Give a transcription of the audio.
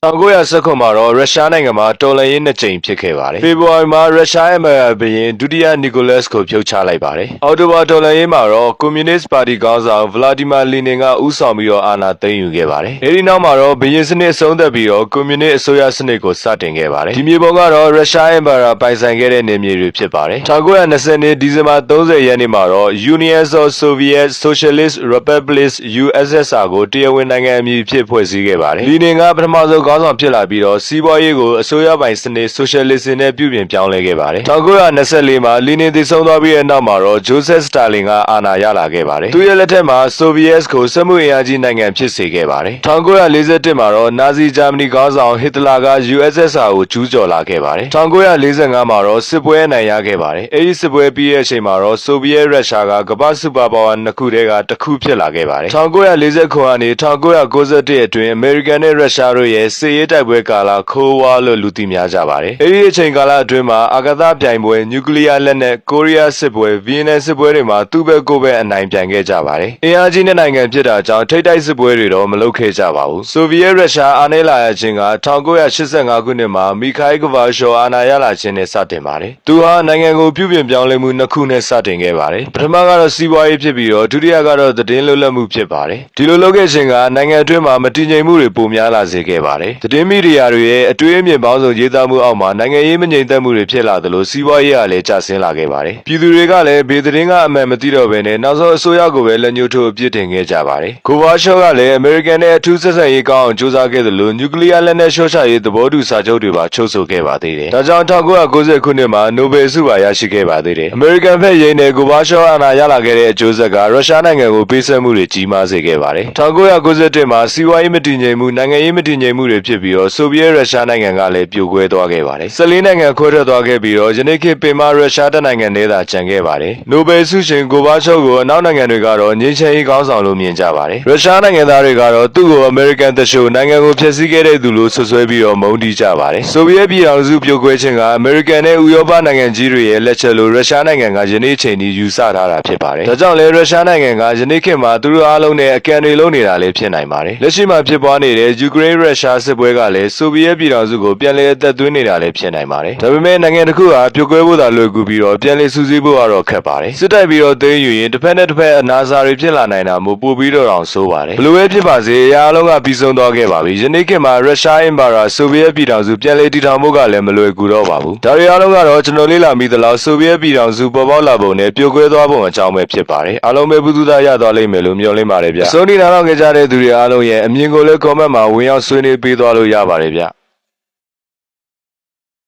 1919မှာတော့ရုရှားနိုင်ငံမှာတော်လှန်ရေးနှစ်ကြိမ်ဖြစ်ခဲ့ပါတယ်။ဖေဖော်ဝါရီမှာရုရှားရဲ့ဘုရင်ဒုတိယနီကိုလတ်စ်ကိုဖြုတ်ချလိုက်ပါတယ်။အော်တိုဘာတော်လှန်ရေးမှာတော့ကွန်မြူနစ်ပါတီခေါင်းဆောင်ဗလာဒီမာလီနင်ကဦးဆောင်ပြီးတော့အာဏာသိမ်းယူခဲ့ပါတယ်။အဲဒီနောက်မှာတော့ဘုရင်စနစ်အဆုံးသတ်ပြီးတော့ကွန်မြူနစ်အစိုးရစနစ်ကိုစတင်ခဲ့ပါတယ်။ဒီမြေပုံကတော့ရုရှားရဲ့ပိုင်ဆိုင်ခဲ့တဲ့နေမြေတွေဖြစ်ပါတယ်။1920ဒီဇင်ဘာ30ရက်နေ့မှာတော့ Union of Soviet Socialist Republics USSR ကိုတရားဝင်နိုင်ငံအမည်ဖြစ်ဖွဲ့စည်းခဲ့ပါတယ်။လီနင်ကပထမဆုံးခေါင်းဆောင်ဖြစ်လာပြီးတော့စီးပွားရေးကိုအစိုးရပိုင်စနစ် Socialism နဲ့ပြုပြင်ပြောင်းလဲခဲ့ပါတယ်1924မှာလီနင်တည်ဆုံသွားပြီးတဲ့နောက်မှာတော့ဂျိုဆက်စတာလင်ကအာဏာရလာခဲ့ပါတယ်သူရဲ့လက်ထက်မှာဆိုဗီယက်ကိုစက်မှုအင်အားကြီးနိုင်ငံဖြစ်စေခဲ့ပါတယ်1941မှာတော့နာဇီဂျာမနီခေါင်းဆောင်ဟစ်တလာက USSR ကိုကျူးကျော်လာခဲ့ပါတယ်1945မှာတော့စစ်ပွဲအနိုင်ရခဲ့ပါတယ်အဲဒီစစ်ပွဲပြီးတဲ့အချိန်မှာတော့ဆိုဗီယက်ရုရှားကကမ္ဘာ့စူပါပါဝါနှစ်ခုတည်းကတစ်ခုဖြစ်လာခဲ့ပါတယ်1949ကနေ1991အတွင်းအမေရိကန်နဲ့ရုရှားတို့ရဲ့စစ်ရေးတိုက်ပွဲကာလခိုးဝါလို့လူသိများကြပါတယ်။အဲဒီအချိန်ကာလအတွင်းမှာအာကာသပြိုင်ပွဲ၊နျူကလ িয়ার လက်နက်၊ကိုရီးယားစစ်ပွဲ၊ဗီယက်နမ်စစ်ပွဲတွေမှာသူ့ဘက်ကိုယ်ဘက်အနိုင်ပြိုင်ခဲ့ကြပါတယ်။အင်အားကြီးတဲ့နိုင်ငံဖြစ်တာကြောင့်ထိပ်တိုက်စစ်ပွဲတွေတော့မလုပ်ခဲ့ကြပါဘူး။ဆိုဗီယက်ရုရှားအာဏာလာရခြင်းက1985ခုနှစ်မှာမီခိုင်ဂဗာရှောအာဏာရလာခြင်းနဲ့စတင်ပါတယ်။သူဟာနိုင်ငံကိုပြုပြင်ပြောင်းလဲမှုနှစ်ခုနဲ့စတင်ခဲ့ပါတယ်။ပထမကတော့စီးပွားရေးဖြစ်ပြီးတော့ဒုတိယကတော့သတင်းလွတ်လပ်မှုဖြစ်ပါတယ်။ဒီလိုလုပ်ခဲ့ခြင်းကနိုင်ငံအတွင်းမှာမတည်ငြိမ်မှုတွေပိုများလာစေခဲ့ပါတယ်။သတင်းမီဒီယာတွေရဲ့အတွေးအမြင်ပေါင်းစုံရေးသားမှုအောက်မှာနိုင်ငံရေးမငြိမ်သက်မှုတွေဖြစ်လာသလိုစီးပွားရေးကလည်းကျဆင်းလာခဲ့ပါတယ်။ပြည်သူတွေကလည်းဘေးသတင်းကအမှန်မသိတော့ဘဲနဲ့နောက်ဆုံးအစိုးရကိုပဲလက်ညှိုးထိုးအပြစ်တင်ခဲ့ကြပါတယ်။ဂိုဗာရှော့ကလည်းအမေရိကန်နဲ့အထူးဆက်ဆံရေးကောင်းအောင်ကြိုးစားခဲ့သလိုနျူကလ িয়ার လက်နက်ရှော့ချရေးသဘောတူစာချုပ်တွေပါချုပ်ဆိုခဲ့ပါသေးတယ်။ဒါကြောင့်1990ခုနှစ်မှာနိုဘယ်ဆုပါရရှိခဲ့ပါသေးတယ်။အမေရိကန်ဖက်ရင်းနဲ့ဂိုဗာရှော့အာဏာရလာခဲ့တဲ့အကျိုးဆက်ကရုရှားနိုင်ငံကိုပေးဆက်မှုတွေကြီးမားစေခဲ့ပါတယ်။1991မှာစီးပွားရေးမတည်ငြိမ်မှုနိုင်ငံရေးမတည်ငြိမ်မှုတွေဖြစ်ပြီးတော့ဆိုဗီယက်ရုရှားနိုင်ငံကလည်းပြိုကွဲသွားခဲ့ပါတယ်။14နိုင်ငံခွဲထွက်သွားခဲ့ပြီးတော့ယနေ့ခေတ်ပင်မရုရှားတနိုင်ငံတည်းသာကျန်ခဲ့ပါတယ်။နိုဘယ်ဆုရှင်ဂိုဗာချော့ကိုအနောက်နိုင်ငံတွေကတော့ငြိမ်းချမ်းရေးကောင်းဆောင်လို့မြင်ကြပါတယ်။ရုရှားနိုင်ငံသားတွေကတော့သူ့ကိုအမေရိကန်တရှို့နိုင်ငံကိုဖျက်ဆီးခဲ့တဲ့သူလို့ဆွဆွဲပြီးတော့မုန်းတီးကြပါတယ်။ဆိုဗီယက်ပြည်ထောင်စုပြိုကွဲခြင်းကအမေရိကန်နဲ့ဥရောပနိုင်ငံကြီးတွေရဲ့လက်ချက်လို့ရုရှားနိုင်ငံကယနေ့ချိန်ထိယူဆထားတာဖြစ်ပါတယ်။ဒါကြောင့်လည်းရုရှားနိုင်ငံကယနေ့ခေတ်မှာသူတို့အားလုံးနဲ့အကန့်တွေလုံးနေတာလည်းဖြစ်နိုင်ပါတယ်။လက်ရှိမှာဖြစ်ပွားနေတဲ့ယူကရိန်းရုရှားစစ်ပွဲကလည်းဆိုဗီယက်ပြည်ထောင်စုကိုပြန်လည်အသက်သွင်းနေတာလည်းဖြစ်နိုင်ပါတယ်။ဒါပေမဲ့နိုင်ငံတစ်ခုဟာပြိုကွဲဖို့သာလွယ်ကူပြီးတော့ပြန်လည်စုစည်းဖို့ကတော့ခက်ပါတယ်။စစ်တိုက်ပြီးတော့သိမ်းယူရင်တစ်ဖက်နဲ့တစ်ဖက်အနာစာတွေဖြစ်လာနိုင်တာမို့ပို့ပြီးတော့အောင်ဆိုးပါတယ်။ဘယ်လိုပဲဖြစ်ပါစေအရာအလုံးကပြီးဆုံးသွားခဲ့ပါပြီ။ယနေ့ခေတ်မှာရုရှားအင်ပါယာဆိုဗီယက်ပြည်ထောင်စုပြန်လည်တည်ထောင်ဖို့ကလည်းမလွယ်ကူတော့ပါဘူး။ဒါတွေအားလုံးကတော့ကျွန်တော်လေ့လာမိသလောက်ဆိုဗီယက်ပြည်ထောင်စုပေါ်ပေါက်လာပုံနဲ့ပြိုကွဲသွားပုံအကြောင်းပဲဖြစ်ပါတယ်။အားလုံးပဲဘုသူသားရသွားလိမ့်မယ်လို့မျှော်လင့်ပါတယ်ဗျ။ဆုံးနေနားတော့ကြတဲ့သူတွေအားလုံးရဲ့အမြင်ကိုလည်း comment မှာဝင်ရောက်ဆွေးနွေးပေးသွားလို့ရပါတယ်ဗျ။